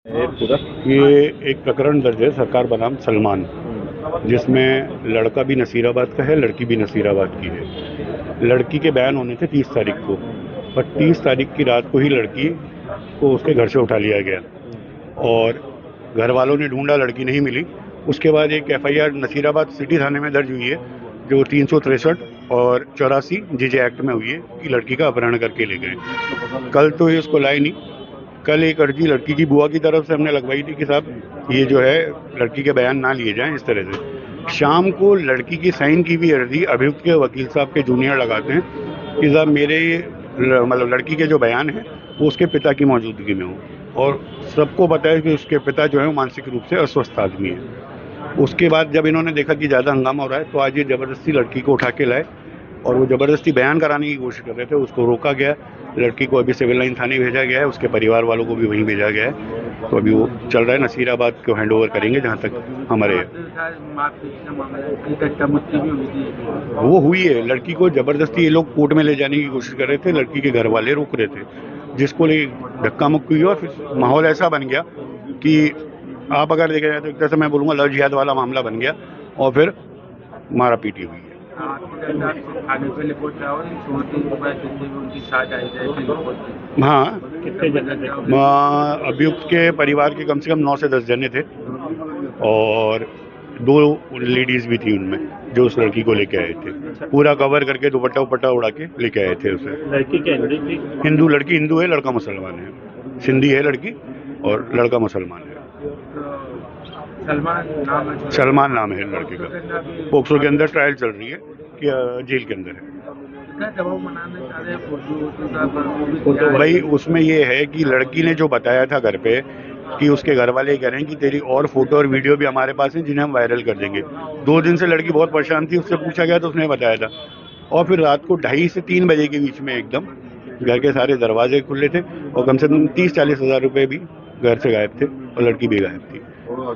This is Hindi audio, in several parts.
ये एक प्रकरण दर्ज है सरकार बनाम सलमान, जिसमें लड़का भी नसीराबाद का है, लड़की भी नसीराबाद की है। लड़की के बयान होने थे 30 तारीख को, पर 30 तारीख की रात को ही लड़की को उसके घर से उठा लिया गया और घर वालों ने ढूंढा, लड़की नहीं मिली। उसके बाद एक एफआईआर नसीराबाद सिटी थाने में दर्ज हुई है, जो 363 और 84 जीजे एक्ट में हुई है कि लड़की का अपहरण करके ले गए। कल तो ये उसको लाए नहीं। कल एक अर्जी लड़की की बुआ की तरफ से हमने लगवाई थी कि साहब ये जो है लड़की के बयान ना लिए जाएं इस तरह से। शाम को लड़की की साइन की भी अर्जी अभियुक्त के वकील साहब के जूनियर लगाते हैं कि साहब मेरे मतलब लड़की के जो बयान है वो उसके पिता की मौजूदगी में हो, और सबको पता है कि उसके पिता जो है वो मानसिक रूप से अस्वस्थ आदमी है। उसके बाद जब इन्होंने देखा कि ज़्यादा हंगामा हो रहा है तो आज ये ज़बरदस्ती लड़की को उठा के लाए और वो ज़बरदस्ती बयान कराने की कोशिश कर रहे थे, उसको रोका गया। लड़की को अभी सिविल लाइन थाने भेजा गया है, उसके परिवार वालों को भी वहीं भेजा गया है। तो अभी वो चल रहा है, नसीराबाद को हैंड ओवर करेंगे जहाँ तक हमारे वो हुई है। लड़की को ज़बरदस्ती ये लोग कोर्ट में ले जाने की कोशिश कर रहे थे, लड़की के घर वाले रोक रहे थे, जिसको ले धक्का मुक्की हुई और फिर माहौल ऐसा बन गया कि आप अगर देखा जाए तो एक तरह से मैं बोलूँगा लव जिहाद वाला मामला बन गया और फिर मारा पीटी हुई है। हाँ, अभियुक्त के परिवार के कम से कम 9 से 10 जने थे और 2 लेडीज भी थी उनमें, जो उस लड़की को लेके आए थे। पूरा कवर करके दुपट्टा उपट्टा उड़ा के लेके आए थे उसे। लड़की क्या हिंदू थी? हिंदू, लड़की हिंदू है, लड़का मुसलमान है। सिंधी है लड़की और लड़का मुसलमान है। सलमान नाम है लड़के का। पोक्सो के अंदर ट्रायल चल रही है कि जेल के अंदर है। भाई उसमें ये है कि लड़की ने जो बताया था घर पे कि उसके घर वाले कह रहे हैं कि तेरी और फोटो और वीडियो भी हमारे पास हैं जिन्हें हम वायरल कर देंगे। 2 दिन से लड़की बहुत परेशान थी, उससे पूछा गया तो उसने बताया था। और फिर रात को 2:30 से 3 बजे के बीच में एकदम घर के सारे दरवाजे खुले थे और कम से कम 30-40 हज़ार रुपये भी घर से गायब थे और लड़की भी गायब थी।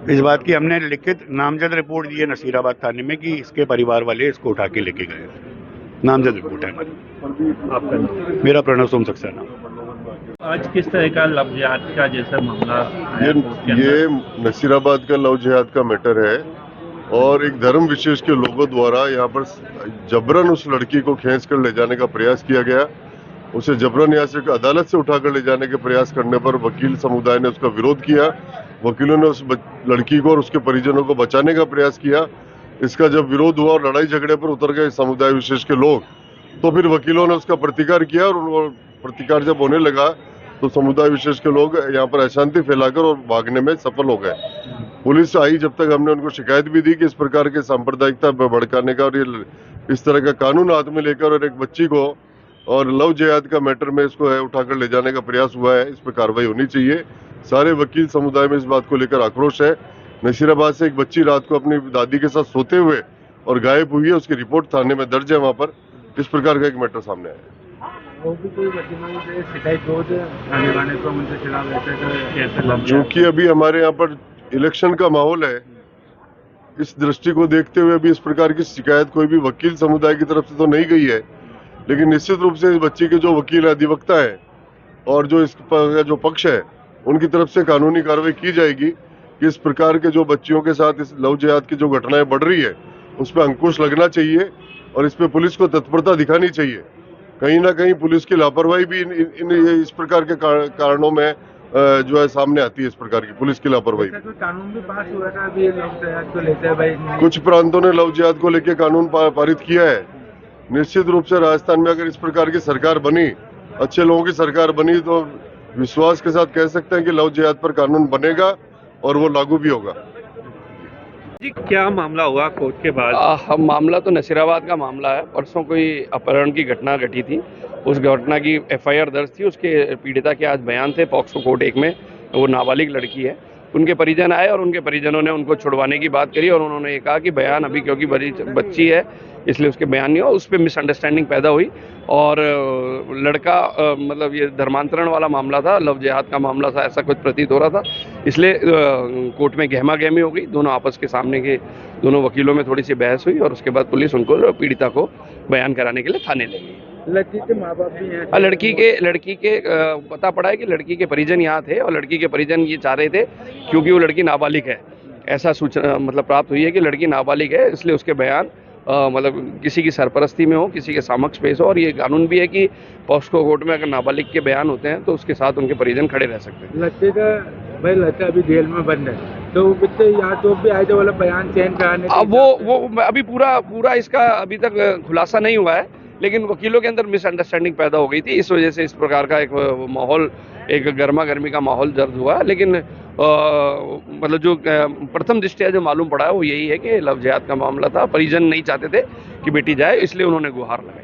इस बात की हमने लिखित नामजद रिपोर्ट दी है नसीराबाद थाने में कि इसके परिवार वाले इसको उठा के लेके गए। नामजद रिपोर्ट है हमारी। आपका मेरा प्रणव सोम सक्सेना। आज किस तरह का लव जिहाद का जैसा मामला ये नसीराबाद का लव जिहाद का मैटर है और एक धर्म विशेष के लोगों द्वारा यहाँ पर जबरन उस लड़की को खींच कर ले जाने का प्रयास किया गया। उसे जबरन यहाँ से अदालत से उठाकर ले जाने के प्रयास करने पर वकील समुदाय ने उसका विरोध किया। वकीलों ने उस लड़की को और उसके परिजनों को बचाने का प्रयास किया। इसका जब विरोध हुआ और लड़ाई झगड़े पर उतर गए समुदाय विशेष के लोग, तो फिर वकीलों ने उसका प्रतिकार किया और प्रतिकार जब होने लगा तो समुदाय विशेष के लोग यहाँ पर अशांति फैलाकर और भागने में सफल हो गए। पुलिस आई जब तक हमने उनको शिकायत भी दी कि इस प्रकार के सांप्रदायिकता भड़काने का और ये इस तरह का कानून हाथ में लेकर और एक बच्ची को और लव जिहाद का मैटर में इसको है उठाकर ले जाने का प्रयास हुआ है, इस पर कार्रवाई होनी चाहिए। सारे वकील समुदाय में इस बात को लेकर आक्रोश है। नसीराबाद से एक बच्ची रात को अपनी दादी के साथ सोते हुए और गायब हुई है, उसकी रिपोर्ट थाने में दर्ज है। वहाँ पर इस प्रकार का एक मैटर सामने आया है। क्योंकि अभी हमारे यहाँ पर इलेक्शन का माहौल है, इस दृष्टि को देखते हुए भी इस प्रकार की शिकायत कोई भी वकील समुदाय की तरफ से तो नहीं गई है, लेकिन निश्चित रूप से इस बच्ची के जो वकील अधिवक्ता है और जो इसका जो पक्ष है उनकी तरफ से कानूनी कार्रवाई की जाएगी कि इस प्रकार के जो बच्चियों के साथ इस लव जिहाद की जो घटनाएं बढ़ रही है उस पर अंकुश लगना चाहिए और इस पे पुलिस को तत्परता दिखानी चाहिए। कहीं ना कहीं पुलिस की लापरवाही भी इस प्रकार के कारणों में जो है सामने आती है। इस प्रकार की पुलिस की लापरवाही। कानून भी पास हुआ था अभी लव जिहाद को लेकर, भाई कुछ प्रांतों ने लव जिहाद को लेकर कानून पारित किया है। निश्चित रूप से राजस्थान में अगर इस प्रकार की सरकार बनी, अच्छे लोगों की सरकार बनी, तो विश्वास के साथ कह सकते हैं कि लव जिहाद पर कानून बनेगा और वो लागू भी होगा। जी क्या मामला हुआ कोर्ट के बाद? हम मामला तो नसीराबाद का मामला है। परसों कोई अपहरण की घटना घटी थी, उस घटना की एफआईआर दर्ज थी। उसके पीड़िता के आज बयान थे पॉक्सो कोर्ट 1 में। वो नाबालिग लड़की है। उनके परिजन आए और उनके परिजनों ने उनको छुड़वाने की बात करी और उन्होंने ये कहा कि बयान अभी क्योंकि बड़ी बच्ची है इसलिए उसके बयान नहीं हुआ। उस पर मिसअंडरस्टैंडिंग पैदा हुई और लड़का मतलब ये धर्मांतरण वाला मामला था, लव जिहाद का मामला था, ऐसा कुछ प्रतीत हो रहा था। इसलिए कोर्ट में गहमा गहमी हो गई। दोनों आपस के सामने के दोनों वकीलों में थोड़ी सी बहस हुई और उसके बाद पुलिस उनको पीड़िता को बयान कराने के लिए थाने ले गई। लड़की के माँ बाप भी हैं। लड़की के पता पड़ा है कि लड़की के परिजन यहाँ थे और लड़की के परिजन ये चाह रहे थे क्योंकि वो लड़की नाबालिग है। ऐसा सूचना मतलब प्राप्त हुई है कि लड़की नाबालिग है, इसलिए उसके बयान मतलब किसी की सरपरस्ती में हो, किसी के समक्ष पेश हो। और ये कानून भी है कि पॉक्सो कोर्ट में अगर नाबालिग के बयान होते हैं तो उसके साथ उनके परिजन खड़े रह सकते हैं। लड़का अभी जेल में बंद है, तो वो कितने यहाँ तो भी आए थे वाला बयान चेंज कराने। अब वो अभी पूरा इसका अभी तक खुलासा नहीं हुआ है, लेकिन वकीलों के अंदर मिसअंडरस्टैंडिंग पैदा हो गई थी, इस वजह से इस प्रकार का एक माहौल, एक गर्मा गर्मी का माहौल दर्ज हुआ। लेकिन मतलब जो प्रथम दृष्टया जो मालूम पड़ा है वो यही है कि लव जिहाद का मामला था। परिजन नहीं चाहते थे कि बेटी जाए, इसलिए उन्होंने गुहार लगाई।